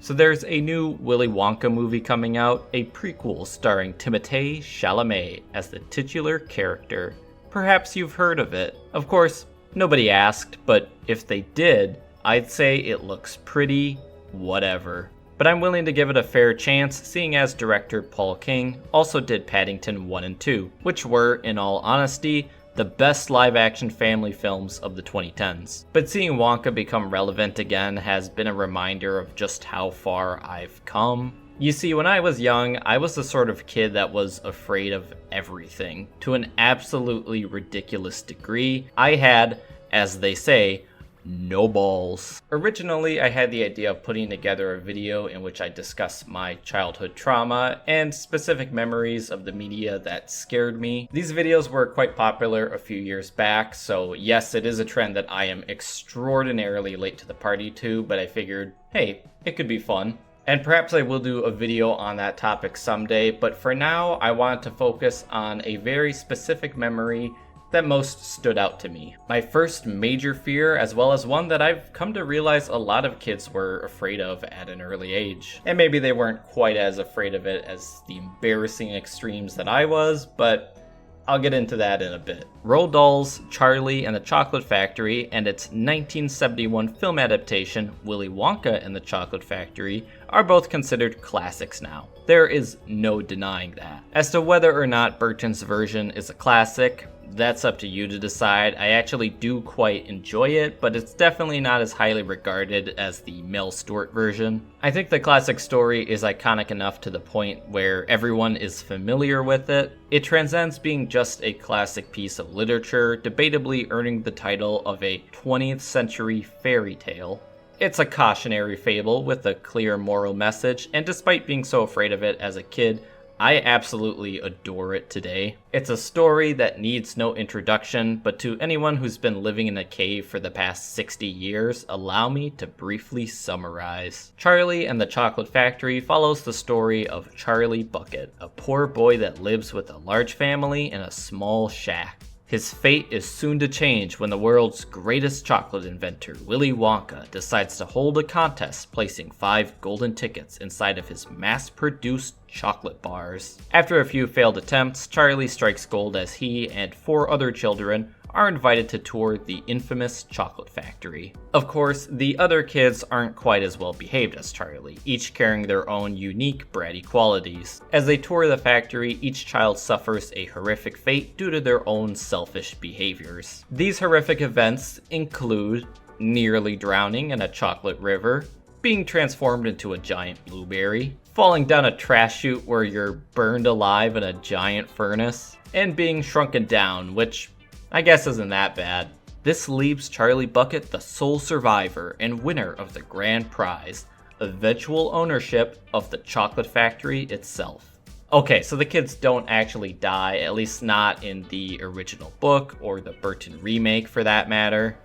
So there's a new Willy Wonka movie coming out, a prequel starring Timothée Chalamet as the titular character. Perhaps you've heard of it. Of course, nobody asked, but if they did, I'd say it looks pretty whatever. But I'm willing to give it a fair chance, seeing as director Paul King also did Paddington 1 and 2, which were, in all honesty, the best live-action family films of the 2010s. But seeing Wonka become relevant again has been a reminder of just how far I've come. You see, when I was young, I was the sort of kid that was afraid of everything, to an absolutely ridiculous degree. I had, as they say, no balls. Originally, I had the idea of putting together a video in which I discuss my childhood trauma and specific memories of the media that scared me. These videos were quite popular a few years back, so yes, it is a trend that I am extraordinarily late to the party to, but I figured, hey, it could be fun. And perhaps I will do a video on that topic someday, but for now, I wanted to focus on a very specific memory that most stood out to me. My first major fear, as well as one that I've come to realize a lot of kids were afraid of at an early age. And maybe they weren't quite as afraid of it as the embarrassing extremes that I was, but I'll get into that in a bit. Roald Dahl's Charlie and the Chocolate Factory and its 1971 film adaptation, Willy Wonka and the Chocolate Factory, are both considered classics now. There is no denying that. As to whether or not Burton's version is a classic, that's up to you to decide. I actually do quite enjoy it, but it's definitely not as highly regarded as the Mel Stewart version. I think the classic story is iconic enough to the point where everyone is familiar with it. It transcends being just a classic piece of literature, debatably earning the title of a 20th century fairy tale. It's a cautionary fable with a clear moral message, and despite being so afraid of it as a kid, I absolutely adore it today. It's a story that needs no introduction, but to anyone who's been living in a cave for the past 60 years, allow me to briefly summarize. Charlie and the Chocolate Factory follows the story of Charlie Bucket, a poor boy that lives with a large family in a small shack. His fate is soon to change when the world's greatest chocolate inventor, Willy Wonka, decides to hold a contest placing 5 golden tickets inside of his mass-produced chocolate bars. After a few failed attempts, Charlie strikes gold as he and 4 other children are invited to tour the infamous chocolate factory. Of course, the other kids aren't quite as well behaved as Charlie, each carrying their own unique bratty qualities. As they tour the factory, each child suffers a horrific fate due to their own selfish behaviors. These horrific events include nearly drowning in a chocolate river, being transformed into a giant blueberry, falling down a trash chute where you're burned alive in a giant furnace, and being shrunken down, which I guess isn't that bad. This leaves Charlie Bucket the sole survivor and winner of the grand prize, eventual ownership of the chocolate factory itself. Okay, so the kids don't actually die, at least not in the original book or the Burton remake for that matter.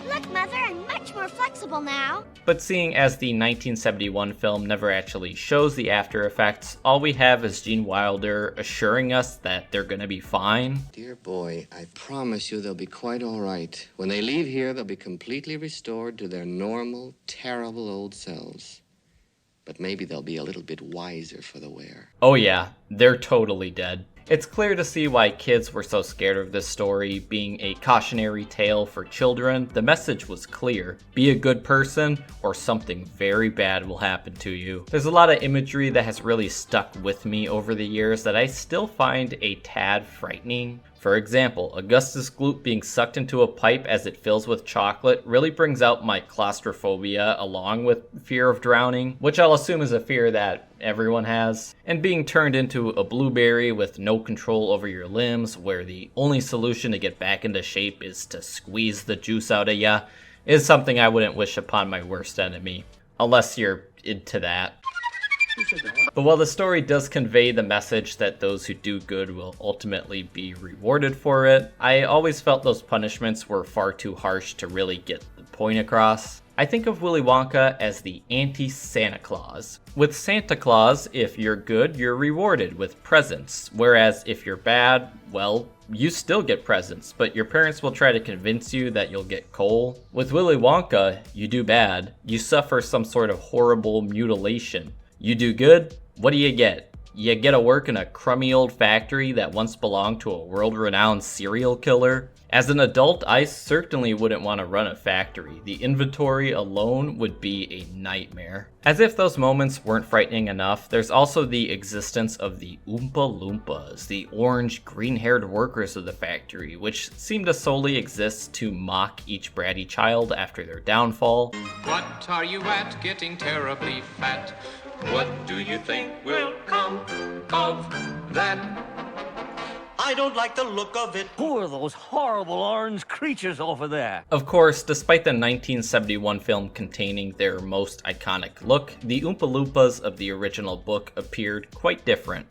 Look, Mother, I'm much more flexible now. But seeing as the 1971 film never actually shows the after effects, all we have is Gene Wilder assuring us that they're gonna be fine. Dear boy, I promise you they'll be quite all right. When they leave here, they'll be completely restored to their normal, terrible old selves. But maybe they'll be a little bit wiser for the wear. Oh yeah, they're totally dead. It's clear to see why kids were so scared of this story. Being a cautionary tale for children, the message was clear. Be a good person or something very bad will happen to you. There's a lot of imagery that has really stuck with me over the years that I still find a tad frightening. For example, Augustus Gloop being sucked into a pipe as it fills with chocolate really brings out my claustrophobia along with fear of drowning, which I'll assume is a fear that everyone has. And being turned into a blueberry with no control over your limbs, where the only solution to get back into shape is to squeeze the juice out of ya, is something I wouldn't wish upon my worst enemy. Unless you're into that. But while the story does convey the message that those who do good will ultimately be rewarded for it, I always felt those punishments were far too harsh to really get the point across. I think of Willy Wonka as the anti-Santa Claus. With Santa Claus, if you're good, you're rewarded with presents, whereas if you're bad, well, you still get presents, but your parents will try to convince you that you'll get coal. With Willy Wonka, you do bad, you suffer some sort of horrible mutilation. You do good, what do you get? You get to work in a crummy old factory that once belonged to a world-renowned serial killer. As an adult, I certainly wouldn't want to run a factory. The inventory alone would be a nightmare. As if those moments weren't frightening enough, there's also the existence of the Oompa Loompas, the orange, green-haired workers of the factory, which seem to solely exist to mock each bratty child after their downfall. What are you at, getting terribly fat? What do you think will come of that? I don't like the look of it. Who are those horrible orange creatures over there? Of course, despite the 1971 film containing their most iconic look, the Oompa Loompas of the original book appeared quite different.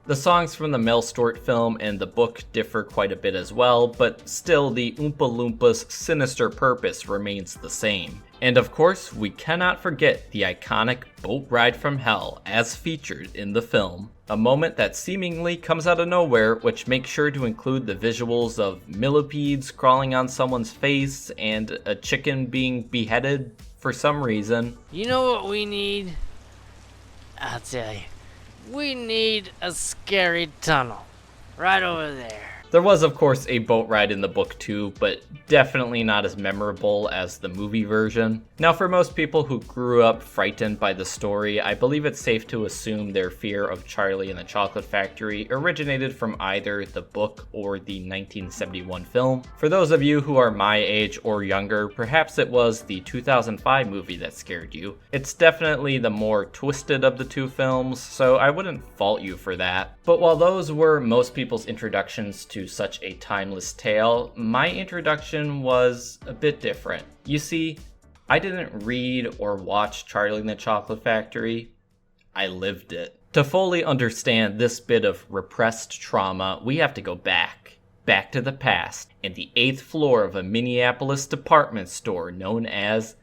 The songs from the Mel Stuart film and the book differ quite a bit as well, but still the Oompa Loompas' sinister purpose remains the same. And of course, we cannot forget the iconic boat ride from hell as featured in the film. A moment that seemingly comes out of nowhere, which makes sure to include the visuals of millipedes crawling on someone's face and a chicken being beheaded for some reason. You know what we need? I'll tell you. We need a scary tunnel. Right over there. There was, of course, a boat ride in the book too, but definitely not as memorable as the movie version. Now, for most people who grew up frightened by the story, I believe it's safe to assume their fear of Charlie and the Chocolate Factory originated from either the book or the 1971 film. For those of you who are my age or younger, perhaps it was the 2005 movie that scared you. It's definitely the more twisted of the two films, so I wouldn't fault you for that. But while those were most people's introductions to such a timeless tale, my introduction was a bit different. You see, I didn't read or watch Charlie and the Chocolate Factory, I lived it. To fully understand this bit of repressed trauma, we have to go back to the past, and the 8th floor of a Minneapolis department store known as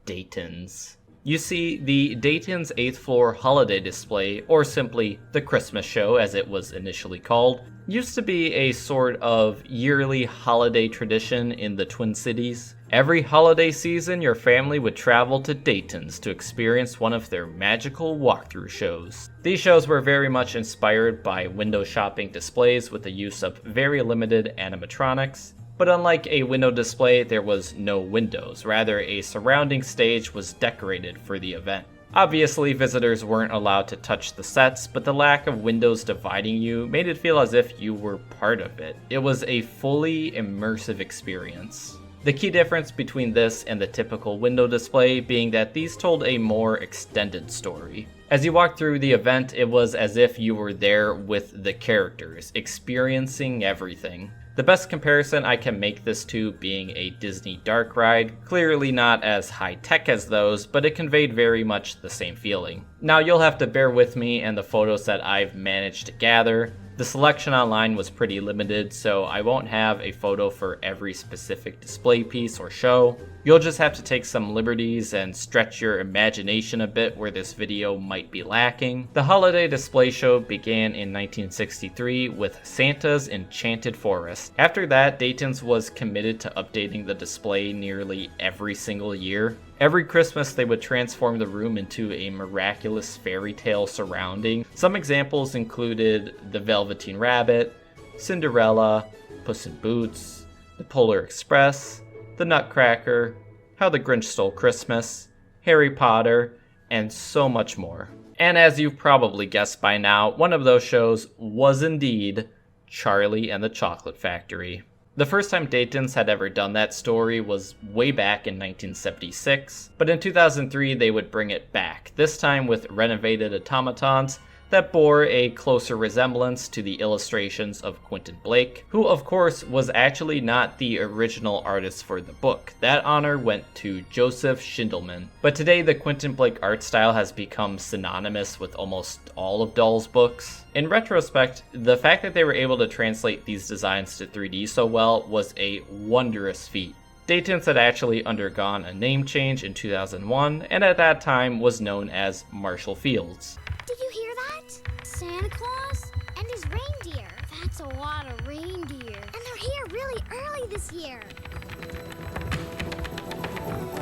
Dayton's. You see, the Dayton's 8th floor holiday display, or simply the Christmas show as it was initially called, used to be a sort of yearly holiday tradition in the Twin Cities. Every holiday season, your family would travel to Dayton's to experience one of their magical walkthrough shows. These shows were very much inspired by window shopping displays with the use of very limited animatronics. But unlike a window display, there was no windows. Rather, a surrounding stage was decorated for the event. Obviously, visitors weren't allowed to touch the sets, but the lack of windows dividing you made it feel as if you were part of it. It was a fully immersive experience. The key difference between this and the typical window display being that these told a more extended story. As you walked through the event, it was as if you were there with the characters, experiencing everything. The best comparison I can make this to being a Disney dark ride, clearly not as high-tech as those, but it conveyed very much the same feeling. Now you'll have to bear with me and the photos that I've managed to gather. The selection online was pretty limited, so I won't have a photo for every specific display piece or show. You'll just have to take some liberties and stretch your imagination a bit where this video might be lacking. The holiday display show began in 1963 with Santa's Enchanted Forest. After that, Dayton's was committed to updating the display nearly every single year. Every Christmas, they would transform the room into a miraculous fairy tale surrounding. Some examples included the Velveteen Rabbit, Cinderella, Puss in Boots, the Polar Express, the Nutcracker, How the Grinch Stole Christmas, Harry Potter, and so much more. And as you've probably guessed by now, one of those shows was indeed Charlie and the Chocolate Factory. The first time Dayton's had ever done that story was way back in 1976, but in 2003 they would bring it back, this time with renovated automatons that bore a closer resemblance to the illustrations of Quentin Blake, who of course was actually not the original artist for the book. That honor went to Joseph Schindelman. But today the Quentin Blake art style has become synonymous with almost all of Dahl's books. In retrospect, the fact that they were able to translate these designs to 3D so well was a wondrous feat. Dayton's had actually undergone a name change in 2001, and at that time was known as Marshall Fields. Did you hear that? Santa Claus and his reindeer. That's a lot of reindeer. And they're here really early this year.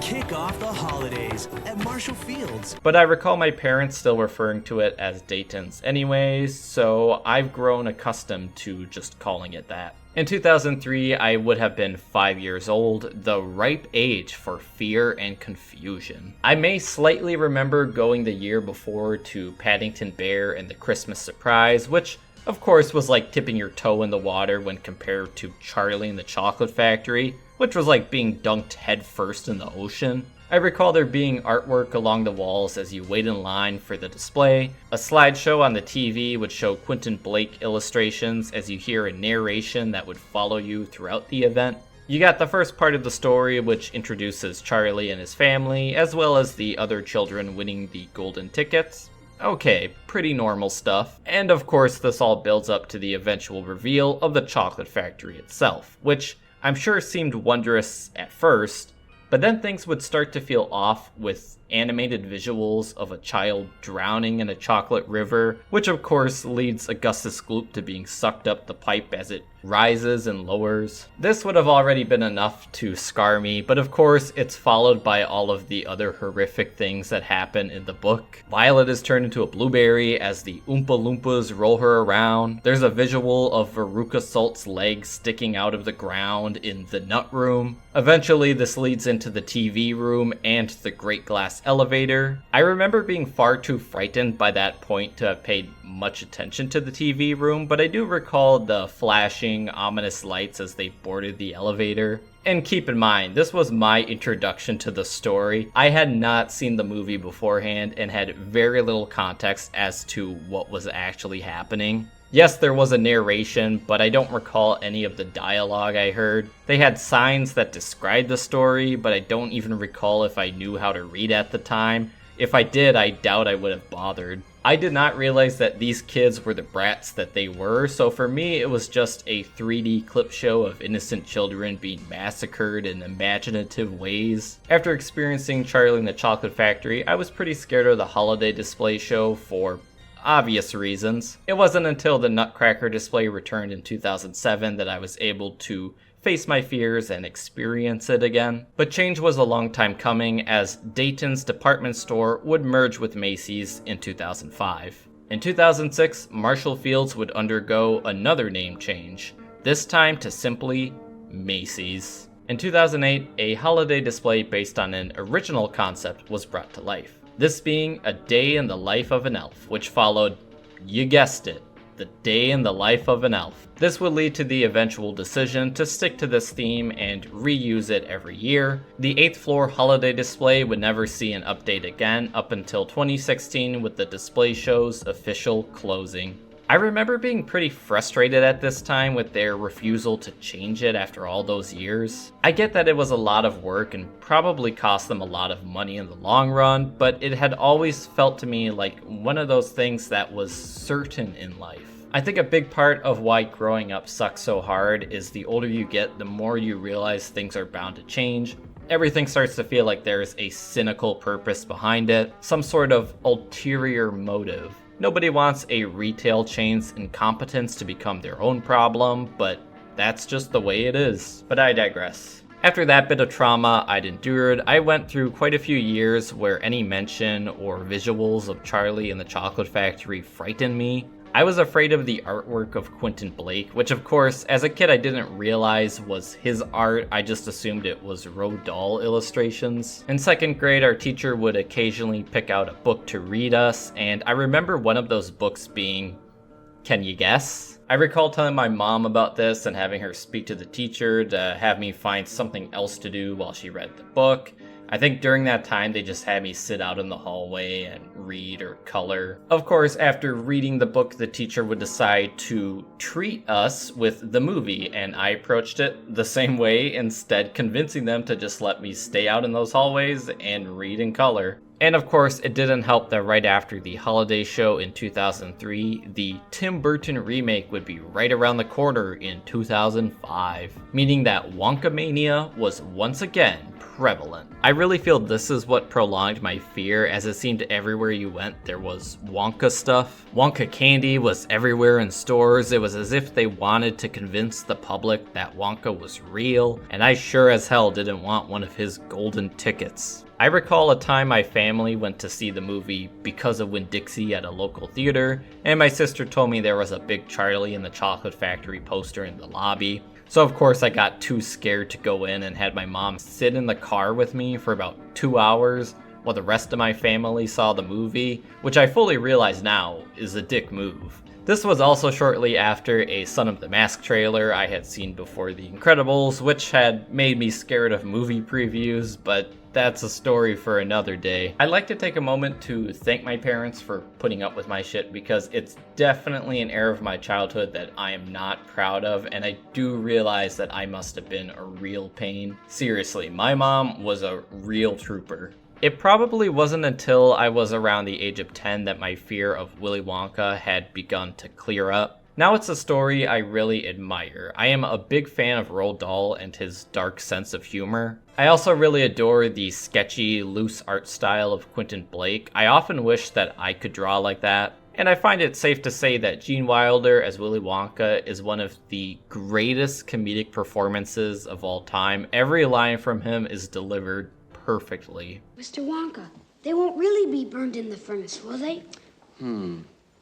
Kick off the holidays at Marshall Fields. But I recall my parents still referring to it as Dayton's anyways, so I've grown accustomed to just calling it that. In 2003, I would have been 5 years old, the ripe age for fear and confusion. I may slightly remember going the year before to Paddington Bear and the Christmas Surprise, which of course was like tipping your toe in the water when compared to Charlie and the Chocolate Factory, which was like being dunked headfirst in the ocean. I recall there being artwork along the walls as you wait in line for the display. A slideshow on the TV would show Quentin Blake illustrations as you hear a narration that would follow you throughout the event. You got the first part of the story, which introduces Charlie and his family, as well as the other children winning the golden tickets. Okay, pretty normal stuff. And of course, this all builds up to the eventual reveal of the Chocolate Factory itself, which I'm sure seemed wondrous at first, but then things would start to feel off with animated visuals of a child drowning in a chocolate river, which of course leads Augustus Gloop to being sucked up the pipe as it rises and lowers. This would have already been enough to scar me, but of course it's followed by all of the other horrific things that happen in the book. Violet is turned into a blueberry as the Oompa Loompas roll her around. There's a visual of Veruca Salt's legs sticking out of the ground in the nut room. Eventually this leads into the TV room and the Great Glass Elevator. I remember being far too frightened by that point to have paid much attention to the TV room, but I do recall the flashing, ominous lights as they boarded the elevator. And keep in mind, this was my introduction to the story. I had not seen the movie beforehand and had very little context as to what was actually happening. Yes, there was a narration, but I don't recall any of the dialogue I heard. They had signs that described the story, but I don't even recall if I knew how to read at the time. If I did, I doubt I would have bothered. I did not realize that these kids were the brats that they were, so for me it was just a 3D clip show of innocent children being massacred in imaginative ways. After experiencing Charlie and the Chocolate Factory, I was pretty scared of the holiday display show for obvious reasons. It wasn't until the Nutcracker display returned in 2007 that I was able to face my fears and experience it again. But change was a long time coming, as Dayton's department store would merge with Macy's in 2005. In 2006, Marshall Fields would undergo another name change, this time to simply Macy's. In 2008, a holiday display based on an original concept was brought to life. This being A Day in the Life of an Elf, which followed, you guessed it, The Day in the Life of an Elf. This would lead to the eventual decision to stick to this theme and reuse it every year. The 8th floor holiday display would never see an update again up until 2016 with the display show's official closing. I remember being pretty frustrated at this time with their refusal to change it after all those years. I get that it was a lot of work and probably cost them a lot of money in the long run, but it had always felt to me like one of those things that was certain in life. I think a big part of why growing up sucks so hard is the older you get, the more you realize things are bound to change. Everything starts to feel like there's a cynical purpose behind it, some sort of ulterior motive. Nobody wants a retail chain's incompetence to become their own problem, but that's just the way it is. But I digress. After that bit of trauma I'd endured, I went through quite a few years where any mention or visuals of Charlie and the Chocolate Factory frightened me. I was afraid of the artwork of Quentin Blake, which of course, as a kid I didn't realize was his art, I just assumed it was Roald Dahl illustrations. In 2nd grade, our teacher would occasionally pick out a book to read us, and I remember one of those books being, can you guess? I recall telling my mom about this and having her speak to the teacher to have me find something else to do while she read the book. I think during that time they just had me sit out in the hallway and read or color. Of course, after reading the book, the teacher would decide to treat us with the movie, and I approached it the same way, instead convincing them to just let me stay out in those hallways and read and color. And of course, it didn't help that right after the holiday show in 2003, the Tim Burton remake would be right around the corner in 2005, meaning that Wonkamania was once again prevalent. I really feel this is what prolonged my fear, as it seemed everywhere you went there was Wonka stuff. Wonka candy was everywhere in stores. It was as if they wanted to convince the public that Wonka was real, and I sure as hell didn't want one of his golden tickets. I recall a time my family went to see the movie Because of Winn-Dixie at a local theater, and my sister told me there was a big Charlie and the Chocolate Factory poster in the lobby. So of course I got too scared to go in and had my mom sit in the car with me for about 2 hours while the rest of my family saw the movie, which I fully realize now is a dick move. This was also shortly after a Son of the Mask trailer I had seen before The Incredibles, which had made me scared of movie previews, but that's a story for another day. I'd like to take a moment to thank my parents for putting up with my shit, because it's definitely an era of my childhood that I am not proud of, and I do realize that I must have been a real pain. Seriously, my mom was a real trooper. It probably wasn't until I was around the age of 10 that my fear of Willy Wonka had begun to clear up. Now it's a story I really admire. I am a big fan of Roald Dahl and his dark sense of humor. I also really adore the sketchy, loose art style of Quentin Blake. I often wish that I could draw like that. And I find it safe to say that Gene Wilder as Willy Wonka is one of the greatest comedic performances of all time. Every line from him is delivered perfectly. Mr. Wonka, they won't really be burned in the furnace, will they?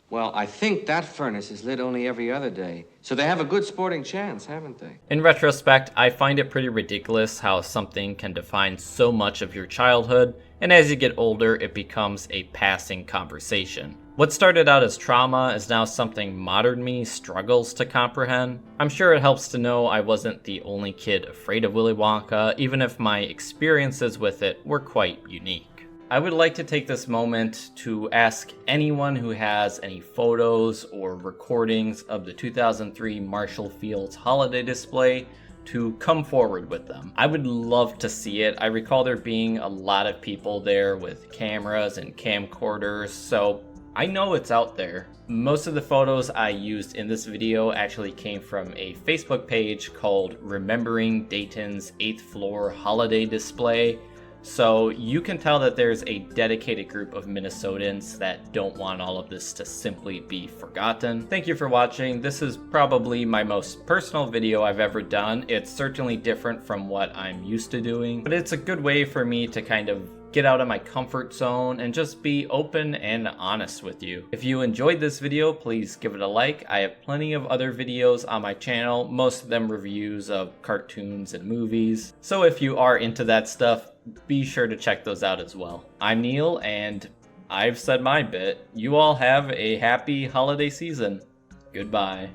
Well, I think that furnace is lit only every other day, so they have a good sporting chance, haven't they? In retrospect, I find it pretty ridiculous how something can define so much of your childhood, and as you get older, it becomes a passing conversation. What started out as trauma is now something modern me struggles to comprehend. I'm sure it helps to know I wasn't the only kid afraid of Willy Wonka, even if my experiences with it were quite unique. I would like to take this moment to ask anyone who has any photos or recordings of the 2003 Marshall Fields holiday display to come forward with them. I would love to see it. I recall there being a lot of people there with cameras and camcorders, so I know it's out there. Most of the photos I used in this video actually came from a Facebook page called Remembering Dayton's 8th Floor Holiday Display. So you can tell that there's a dedicated group of Minnesotans that don't want all of this to simply be forgotten. Thank you for watching. This is probably my most personal video I've ever done. It's certainly different from what I'm used to doing, but it's a good way for me to kind of get out of my comfort zone and just be open and honest with you. If you enjoyed this video, please give it a like. I have plenty of other videos on my channel, most of them reviews of cartoons and movies. So if you are into that stuff, be sure to check those out as well. I'm Neil, and I've said my bit. You all have a happy holiday season. Goodbye.